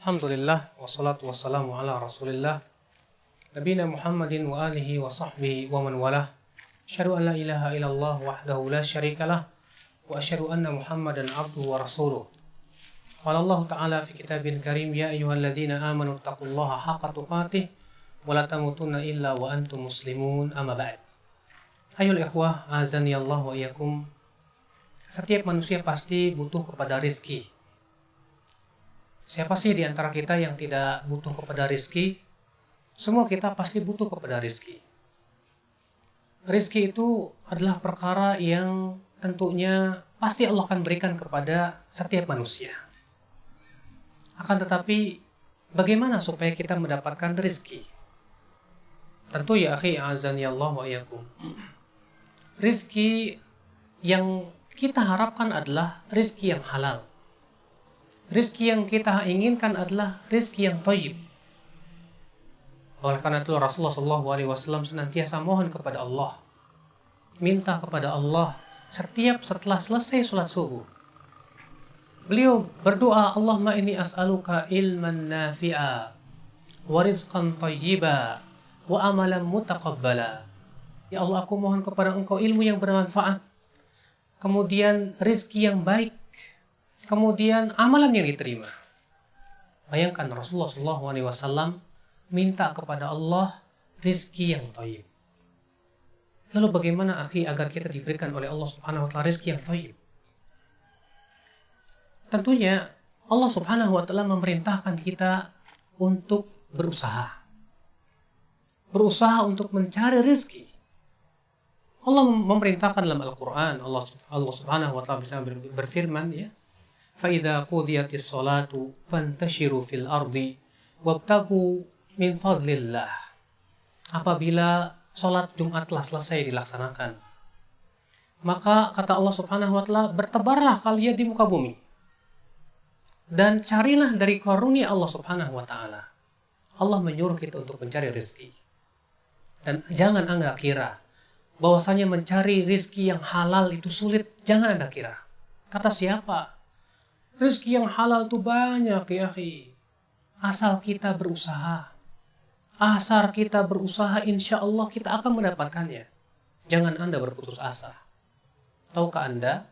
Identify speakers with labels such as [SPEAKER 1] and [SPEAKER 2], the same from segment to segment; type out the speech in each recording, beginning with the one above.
[SPEAKER 1] Alhamdulillah wassalatu wassalamu ala Rasulillah nabiyina Muhammadin wa alihi wa sahbihi wa man walah. Asyhadu an la ilaha illallah wahdahu la syarikalah wa asyhadu anna Muhammadan abduhu wa rasuluh. Qala Allah Ta'ala fi kitabil karim, ya ayyuhalladzina amanu taqullaha haqqa tuqatih wa la tamutunna illa wa antum muslimun, amma ba'd. Ayyuhal ikhwah, azani Allah wa iyyakum. Setiap manusia pasti butuh kepada rizki. Siapa sih di antara kita yang tidak butuh kepada rizki? Semua kita pasti butuh kepada rizki. Rizki itu adalah perkara yang tentunya pasti Allah akan berikan kepada setiap manusia. Akan tetapi, bagaimana supaya kita mendapatkan rizki? Tentu ya akhi, azani Allah wa iyyakum. Rizki yang kita harapkan adalah rizki yang halal. Rizki yang kita inginkan adalah rizki yang thayyib. Oleh karena itu Rasulullah SAW senantiasa mohon kepada Allah, minta kepada Allah setiap setelah selesai sholat subuh. Beliau berdoa, Allahumma inni as'aluka ilman nafi'a wa rizqan thayyiba wa amalan mutaqabbala. Ya Allah, aku mohon kepada Engkau ilmu yang bermanfaat, kemudian rizki yang baik, kemudian amalan yang diterima. Bayangkan Rasulullah SAW minta kepada Allah rizki yang thayyib. Lalu bagaimana akhi agar kita diberikan oleh Allah Subhanahu wa Ta'ala rizki yang thayyib? Tentunya Allah Subhanahu wa Ta'ala memerintahkan kita untuk berusaha. Berusaha untuk mencari rizki. Allah memerintahkan dalam Al-Quran, Allah Subhanahu wa Ta'ala bisa berfirman, ya, فَإِذَا قُضِيَتِ الصَّلَاةُ فَانْتَشِرُوا فِي الْأَرْضِ وَابْتَغُوا مِنْ فَضْلِ اللَّهِ. Apabila sholat Jumat telah selesai dilaksanakan, maka kata Allah Subhanahu wa Ta'ala, bertebarlah kalian di muka bumi dan carilah dari karunia Allah Subhanahu wa Ta'ala. Allah menyuruh kita untuk mencari rezeki. Dan jangan Anda kira bahwasanya mencari rezeki yang halal itu sulit. Jangan Anda kira. Kata siapa? Rezeki yang halal itu banyak ya akhi. Asal kita berusaha. Asal kita berusaha, insya Allah kita akan mendapatkannya. Jangan Anda berputus asa. Tahukah Anda,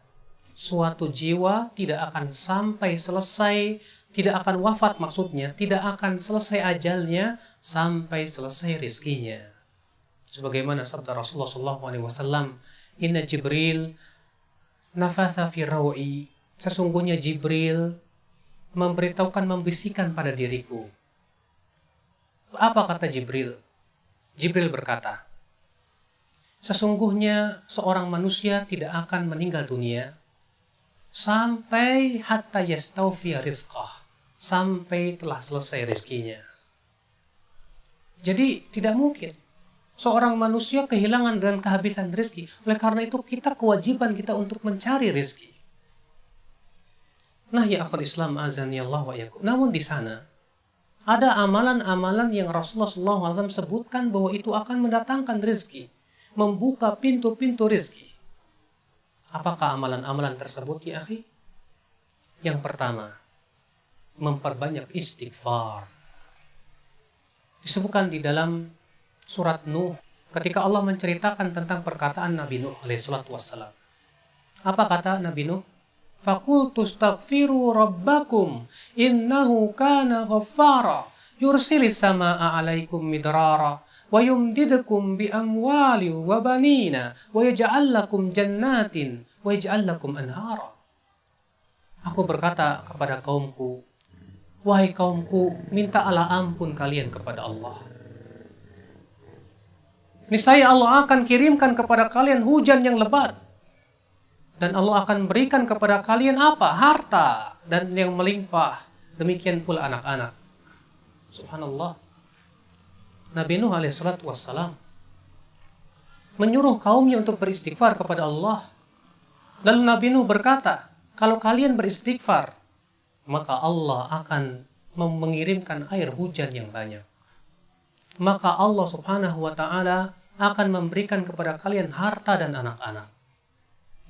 [SPEAKER 1] suatu jiwa tidak akan sampai selesai, tidak akan wafat maksudnya, tidak akan selesai ajalnya sampai selesai rizkinya. Sebagaimana sabda Rasulullah SAW, Inna Jibril nafatha fi rawi. Sesungguhnya Jibril membisikkan pada diriku. Apa kata Jibril? Jibril berkata, sesungguhnya seorang manusia tidak akan meninggal dunia sampai hatta yastawfiya rizqah, sampai telah selesai rizkinya. Jadi tidak mungkin seorang manusia kehilangan dan kehabisan rizki. Oleh karena itu kewajiban kita untuk mencari rizki. Nah ya akhul Islam, azani Allah wa iyyakum. Namun di sana ada amalan-amalan yang Rasulullah SAW sebutkan bahwa itu akan mendatangkan rezeki, membuka pintu-pintu rezeki. Apakah amalan-amalan tersebut ya akhi? Yang pertama, memperbanyak istighfar. Disebutkan di dalam surat Nuh ketika Allah menceritakan tentang perkataan Nabi Nuh alaihissalatu wassalam. Apa kata Nabi Nuh? Faqultu astaghfiru rabbakum innahu kana ghaffara yursilis samaa'a 'alaikum midrara wa yumdidukum bi amwali wa banina wa yaj'al lakum jannatin wa yaj'al lakum anhara. Aku berkata kepada kaumku, wahai kaumku, mintalah ampun kalian kepada Allah. Niscaya Allah akan kirimkan kepada kalian hujan yang lebat. Dan Allah akan berikan kepada kalian apa? Harta dan yang melimpah. Demikian pula anak-anak. Subhanallah. Nabi Nuh alaihissalatu wassalam menyuruh kaumnya untuk beristighfar kepada Allah. Lalu Nabi Nuh berkata, kalau kalian beristighfar, maka Allah akan mengirimkan air hujan yang banyak. Maka Allah Subhanahu wa Ta'ala akan memberikan kepada kalian harta dan anak-anak.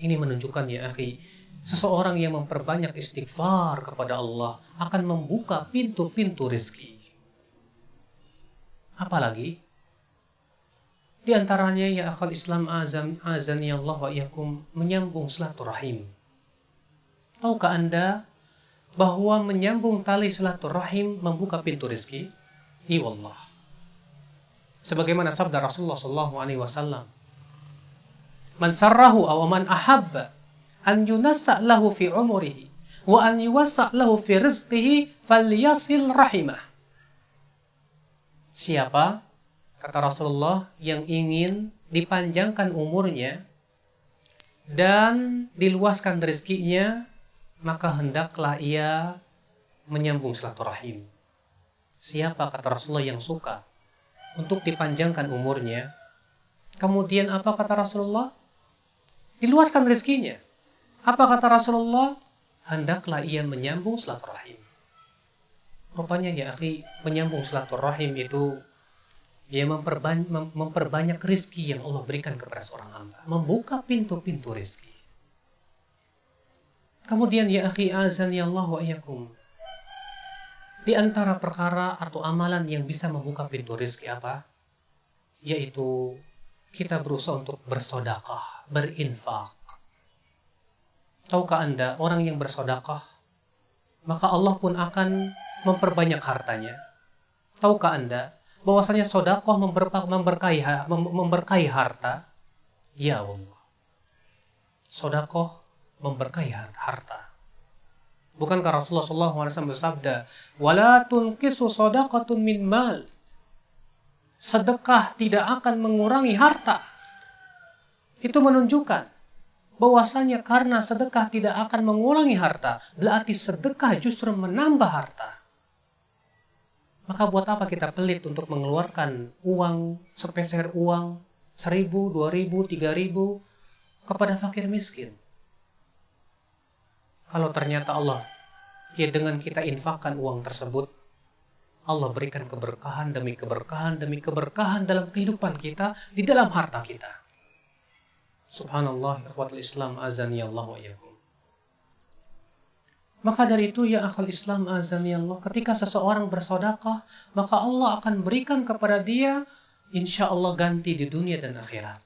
[SPEAKER 1] Ini menunjukkan ya akhi, Seseorang yang memperbanyak istighfar kepada Allah akan membuka pintu-pintu rezeki. Apalagi di antaranya ya akhal Islam azani Allah wa iyyakum menyambung silaturahim. Tahukah Anda bahwa menyambung tali silaturahim membuka pintu rezeki? Iya wallah. Sebagaimana sabda Rasulullah sallallahu alaihi wasallam, "Man sarrahu aw man ahabba an yunassa lahu fi umrihi wa an yuwassa lahu fi rizqihi falyasil rahimah." Siapa, kata Rasulullah, yang ingin dipanjangkan umurnya dan diluaskan rezekinya, maka hendaklah ia menyambung silaturahim. Siapa, kata Rasulullah, yang suka untuk dipanjangkan umurnya, kemudian apa kata Rasulullah? Diluaskan rezekinya. Apa kata Rasulullah? Hendaklah ia menyambung silaturahim. Rupanya ya akhi, menyambung silaturahim itu dia memperbanyak rezeki yang Allah berikan kepada seorang hamba, membuka pintu-pintu rezeki. Kemudian ya akhi azani Allah wa iyyakum, di antara perkara atau amalan yang bisa membuka pintu rezeki apa? Yaitu kita berusaha untuk bersedekah, berinfak. Tahukah Anda, orang yang bersedekah, maka Allah pun akan memperbanyak hartanya. Tahukah Anda bahwasanya sedekah memberkahi harta? Ya Allah. Sedekah memberkahi harta. Bukankah Rasulullah SAW bersabda, "Wala tunqisu shadaqatun min mal." Sedekah tidak akan mengurangi harta. Itu menunjukkan bahwasanya karena sedekah tidak akan mengurangi harta, berarti sedekah justru menambah harta. Maka buat apa kita pelit untuk mengeluarkan uang, sepeser uang, 1.000, 2.000, 3.000 kepada fakir miskin? Kalau ternyata Allah, ya dengan kita infakkan uang tersebut, Allah berikan keberkahan demi keberkahan demi keberkahan dalam kehidupan kita, di dalam harta kita. Subhanallah, ikhwatul Islam azani Allah wa iyyakum. Maka dari itu ya akhal Islam azani Allah, ketika seseorang bersedekah, maka Allah akan berikan kepada dia insya Allah ganti di dunia dan akhirat.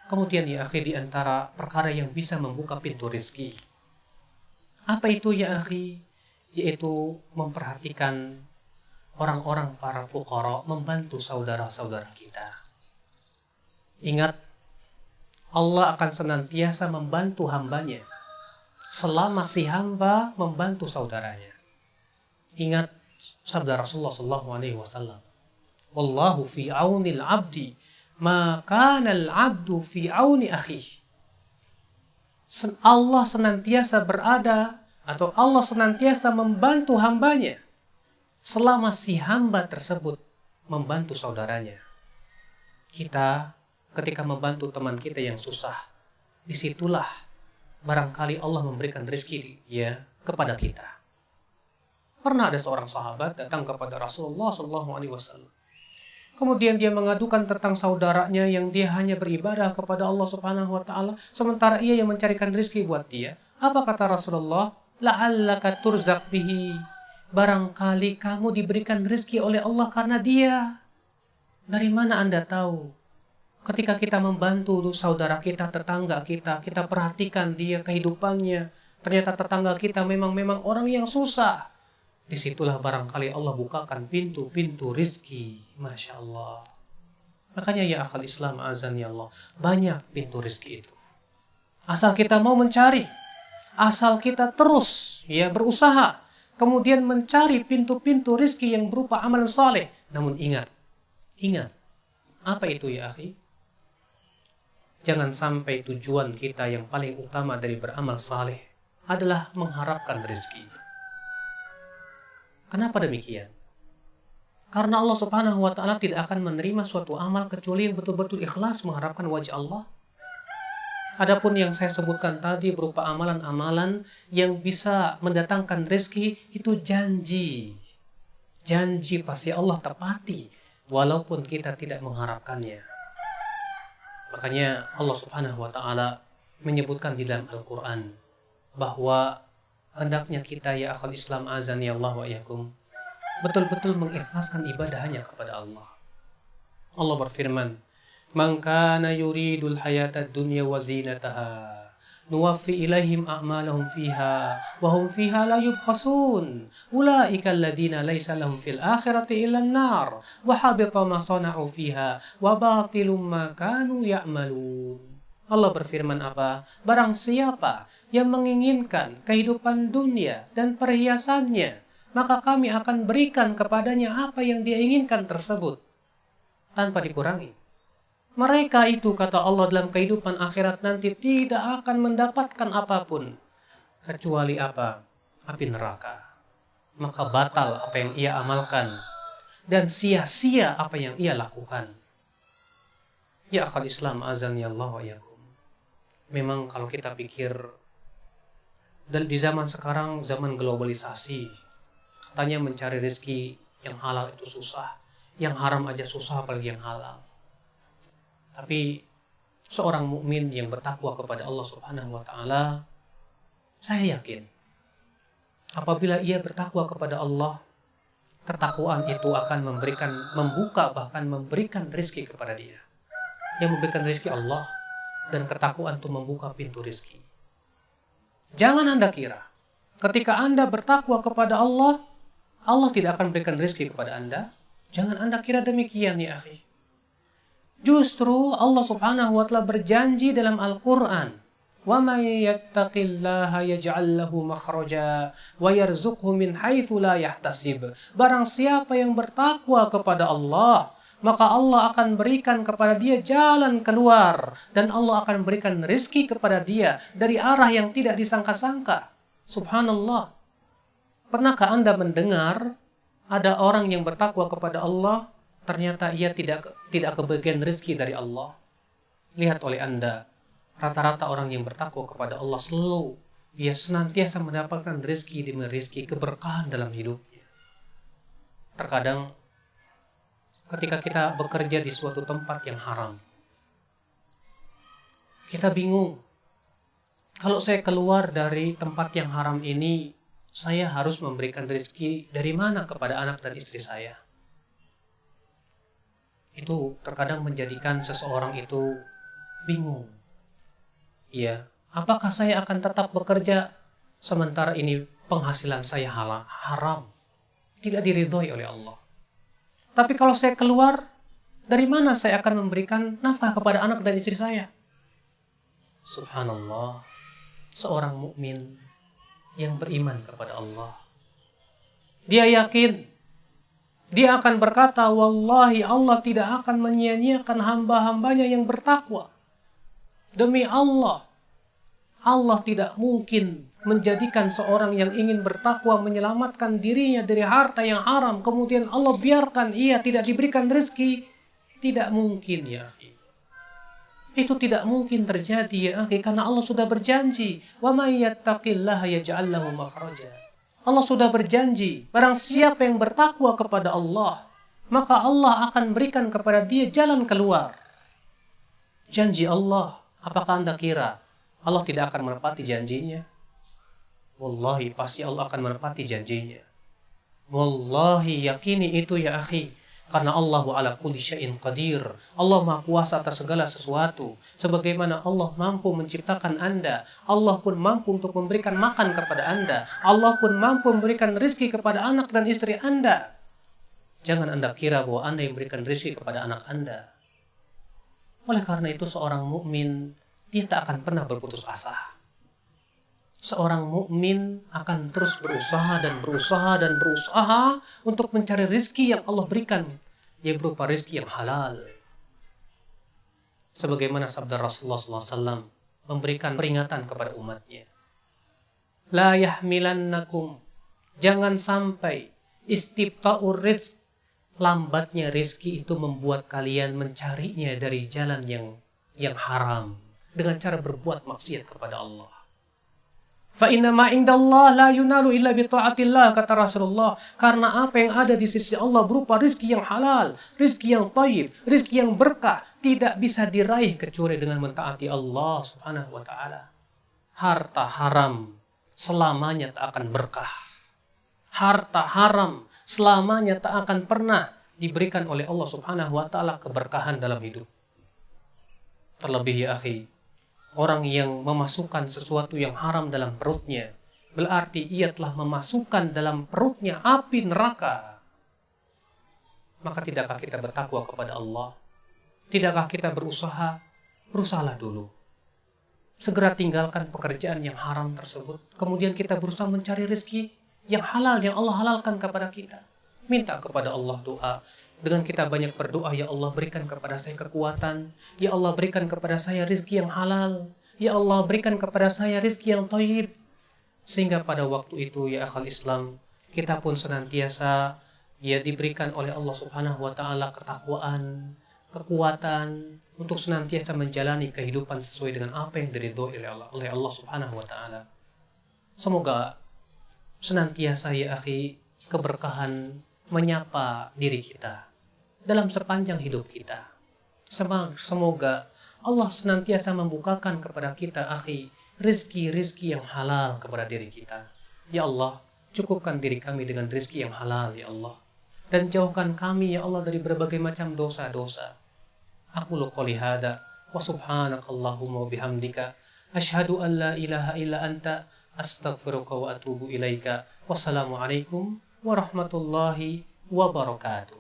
[SPEAKER 1] Kemudian ya akhi, di antara perkara yang bisa membuka pintu rezeki, apa itu ya akhi? Yaitu memperhatikan orang-orang para fuqara, membantu saudara-saudara kita. Ingat, Allah akan senantiasa membantu hambanya selama si hamba membantu saudaranya. Ingat sabda Rasulullah SAW, "Wallahu fi aunil abdi ma kana al-abdu fi auni akhihi." Allah senantiasa berada atau Allah senantiasa membantu hambanya selama si hamba tersebut membantu saudaranya. Kita ketika membantu teman kita yang susah, disitulah barangkali Allah memberikan rezeki ya kepada kita. Pernah ada seorang sahabat datang kepada Rasulullah SAW. Kemudian dia mengadukan tentang saudaranya yang dia hanya beribadah kepada Allah Subhanahu wa taala, sementara ia yang mencarikan rezeki buat dia. Apa kata Rasulullah? La'allaka turzaq bihi. Barangkali kamu diberikan rezeki oleh Allah karena dia. Dari mana Anda tahu? Ketika kita membantu saudara kita, tetangga kita, kita perhatikan dia kehidupannya. Ternyata tetangga kita memang orang yang susah. Disitulah barangkali Allah bukakan pintu-pintu rizki. Masya Allah. Makanya ya akhal Islam azan ya Allah, banyak pintu rizki itu. Asal kita mau mencari, asal kita terus ya berusaha, kemudian mencari pintu-pintu rizki yang berupa amalan saleh. Namun ingat, apa itu ya akhi? Jangan sampai tujuan kita yang paling utama dari beramal saleh adalah mengharapkan rezeki. Kenapa demikian? Karena Allah Subhanahu wa taala tidak akan menerima suatu amal kecuali yang betul-betul ikhlas mengharapkan wajah Allah. Adapun yang saya sebutkan tadi berupa amalan-amalan yang bisa mendatangkan rezeki, itu janji. Janji pasti Allah tepati walaupun kita tidak mengharapkannya. Makanya Allah Subhanahu wa taala menyebutkan di dalam Al-Quran bahwa hendaknya kita ya akhal Islam azani Allah wa iyakum betul-betul mengikhlaskan ibadah hanya kepada Allah. Allah berfirman, "Man kana yuridul hayatad dunya wa zinataha nuwaffi ilaihim a'malahum fiha wa hum fiha la yubkhasun ulaika alladhina laysa lahum fil akhirati illa an-nar wa habita ma sana'u fiha wa batilum ma kanu ya'malun." Allah berfirman apa? Barang siapa yang menginginkan kehidupan dunia dan perhiasannya, maka kami akan berikan kepadanya apa yang dia inginkan tersebut tanpa dikurangi. Mereka itu, kata Allah, dalam kehidupan akhirat nanti tidak akan mendapatkan apapun kecuali apa? Api neraka. Maka batal apa yang ia amalkan dan sia-sia apa yang ia lakukan. Ya akhal Islam azani Allah wa iyakum. Memang kalau kita pikir dan di zaman sekarang, zaman globalisasi, katanya mencari rezeki yang halal itu susah, yang haram aja susah apalagi yang halal. Tapi seorang mukmin yang bertakwa kepada Allah Subhanahu wa taala, saya yakin apabila ia bertakwa kepada Allah, ketakwaan itu akan membuka bahkan memberikan rezeki kepada dia. Yang memberikan rezeki Allah, dan ketakwaan itu membuka pintu rezeki. Jangan Anda kira ketika Anda bertakwa kepada Allah, Allah tidak akan berikan rezeki kepada Anda. Jangan Anda kira demikian ya akhi. Justru Allah Subhanahu wa taala berjanji dalam Al-Qur'an, "Wa may yattaqillaha yaj'al lahu makhraja wa yarzuqhu min haitsu la yahtasib." Barang siapa yang bertakwa kepada Allah, maka Allah akan berikan kepada dia jalan keluar dan Allah akan berikan rezeki kepada dia dari arah yang tidak disangka-sangka. Subhanallah. Pernahkah Anda mendengar ada orang yang bertakwa kepada Allah, ternyata ia tidak kebagian rezeki dari Allah? Lihat oleh Anda, rata-rata orang yang bertakwa kepada Allah selalu ia senantiasa mendapatkan rezeki demi rezeki, keberkahan dalam hidupnya. Terkadang ketika kita bekerja di suatu tempat yang haram, kita bingung. Kalau saya keluar dari tempat yang haram ini, saya harus memberikan rezeki dari mana kepada anak dan istri saya? Itu terkadang menjadikan seseorang itu bingung. Ya, apakah saya akan tetap bekerja sementara ini penghasilan saya haram, tidak diridhoi oleh Allah? Tapi kalau saya keluar, dari mana saya akan memberikan nafkah kepada anak dan istri saya? Subhanallah, seorang mukmin yang beriman kepada Allah, dia yakin, dia akan berkata, wallahi Allah tidak akan menyia-nyiakan hamba-hambanya yang bertakwa. Demi Allah, Allah tidak mungkin menjadikan seorang yang ingin bertakwa menyelamatkan dirinya dari harta yang haram, kemudian Allah biarkan ia tidak diberikan rezeki. Tidak mungkin ya akhi. Itu tidak mungkin terjadi ya akhi, karena Allah sudah berjanji, wa may yattaqillaha yaj'al lahu makhraja. Allah sudah berjanji, barang siapa yang bertakwa kepada Allah, maka Allah akan berikan kepada dia jalan keluar. Janji Allah, apakah Anda kira Allah tidak akan menepati janjinya? Wallahi pasti Allah akan menepati janjinya. Wallahi yakini itu ya akhi. Karena Allahu ala kulli syai'in qadir. Allah Maha Kuasa atas segala sesuatu. Sebagaimana Allah mampu menciptakan Anda, Allah pun mampu untuk memberikan makan kepada Anda. Allah pun mampu memberikan rezeki kepada anak dan istri Anda. Jangan Anda kira bahwa Anda yang memberikan rezeki kepada anak Anda. Oleh karena itu seorang mukmin dia tak akan pernah berputus asa. Seorang mukmin akan terus berusaha dan berusaha dan berusaha untuk mencari rezeki yang Allah berikan, yang berupa rezeki yang halal. Sebagaimana sabda Rasulullah SAW memberikan peringatan kepada umatnya. La yahmilannakum, jangan sampai istibta'ur rizq, lambatnya rezeki itu membuat kalian mencarinya dari jalan yang haram dengan cara berbuat maksiat kepada Allah. Fa inna ma indallah la yunalu illa bi taatillah, kata Rasulullah. Karena apa yang ada di sisi Allah berupa rizki yang halal, rizki yang thayyib, rizki yang berkah, tidak bisa diraih kecuali dengan mentaati Allah Subhanahu wa taala. Harta haram selamanya tak akan berkah. Harta haram selamanya tak akan pernah diberikan oleh Allah Subhanahu wa taala keberkahan dalam hidup. Terlebih ya akhi, orang yang memasukkan sesuatu yang haram dalam perutnya, berarti ia telah memasukkan dalam perutnya api neraka. Maka tidakkah kita bertakwa kepada Allah? Tidakkah kita berusaha? Berusahalah dulu. Segera tinggalkan pekerjaan yang haram tersebut. Kemudian kita berusaha mencari rezeki yang halal, yang Allah halalkan kepada kita. Minta kepada Allah doa. Dengan kita banyak berdoa, ya Allah berikan kepada saya kekuatan. Ya Allah berikan kepada saya rezeki yang halal. Ya Allah berikan kepada saya rezeki yang thayyib. Sehingga pada waktu itu ya akhal Islam, kita pun senantiasa ya diberikan oleh Allah Subhanahu wa taala ketakwaan, kekuatan untuk senantiasa menjalani kehidupan sesuai dengan apa yang diridhoi oleh Allah Subhanahu wa taala. Semoga senantiasa ya akhi keberkahan menyapa diri kita dalam sepanjang hidup kita. Semoga Allah senantiasa membukakan kepada kita akhi rizki-rizki yang halal kepada diri kita. Ya Allah, cukupkan diri kami dengan rizki yang halal ya Allah, dan jauhkan kami ya Allah dari berbagai macam dosa-dosa. Aku qouli hada wa subhanakallahumma wa bihamdika asyhadu an la ilaha illa anta astaghfiruka wa atubu ilaika. Wassalamualaikum warahmatullahi wabarakatuh.